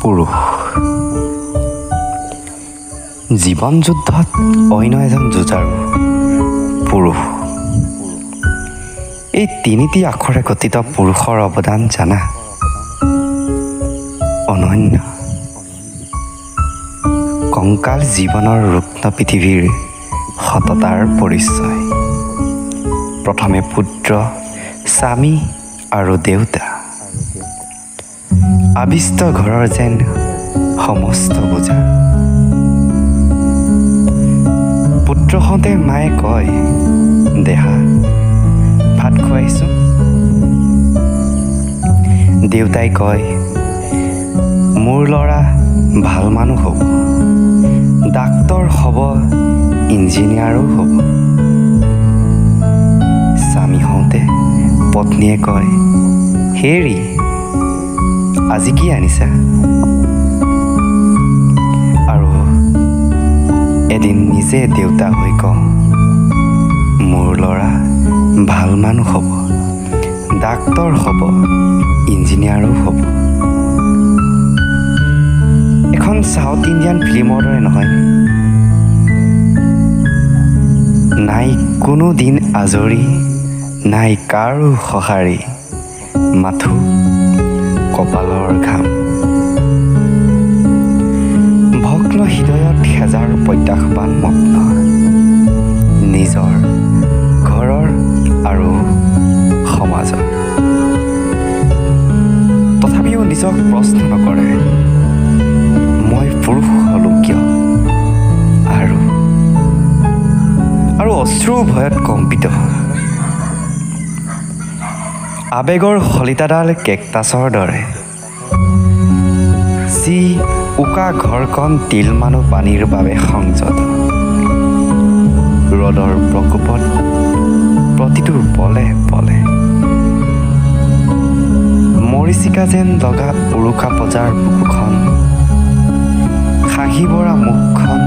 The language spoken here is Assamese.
পুৰুষ জীৱন যুদ্ধত অন্য এজন যুঁজাৰু পুৰুষ। এই তিনিটি আখৰে গঠিত পুৰুষৰ অৱদান জানা? অনন্য। কংকাল জীৱনৰ ৰুগ্ন পৃথিৱীৰ সততাৰ পৰিচয়। প্ৰথমে পুত্ৰ, স্বামী আৰু দেউতা, আবিষ্ট ঘৰৰ যেন সমস্ত বোজা। পুত্ৰ হওঁতে মায়ে কয়, দেহা ভাত খুৱাইছোঁ। দেউতাই কয়, মোৰ ল'ৰা ভাল মানুহ হ'ব, ডাক্তৰ হ'ব, ইঞ্জিনিয়াৰো হ'ব। স্বামী হওঁতে পত্নীয়ে কয়, হেৰি আজি কি আনিছা? আৰু এদিন নিজে দেউতা হৈ কওঁ, মোৰ ল'ৰা ভাল মানুহ হ'ব, ডাক্তৰ হ'ব, ইঞ্জিনিয়াৰো হ'ব। এখন চাউথ ইণ্ডিয়ান ফিল্মৰ দৰে নহয়। নাই কোনো দিন আজৰি, নাই কাৰো সঁহাৰি, মাথো কপালৰ ঘাম। ভগ্ন হৃদয়ত হেজাৰ প্ৰত্যাহ্বান মগ্ন, নিজৰ ঘৰৰ আৰু সমাজৰ। তথাপিও নিজক প্ৰশ্ন নকৰে, মই পুৰুষ হ'লো কিয়? আৰু অশ্ৰু ভয়ত কম্পিত। আবেগৰ শলিতাডাল কেকটাছৰ দৰে, যি উকা ঘৰখন তিলমানো পানীৰ বাবে সংযত। ৰ'দৰ প্ৰকোপত প্ৰতিটো পলে পলে মৰিচিকা যেন লগা উৰুকা পজাৰ বুকুখন, খাহি বৰা মুখখন,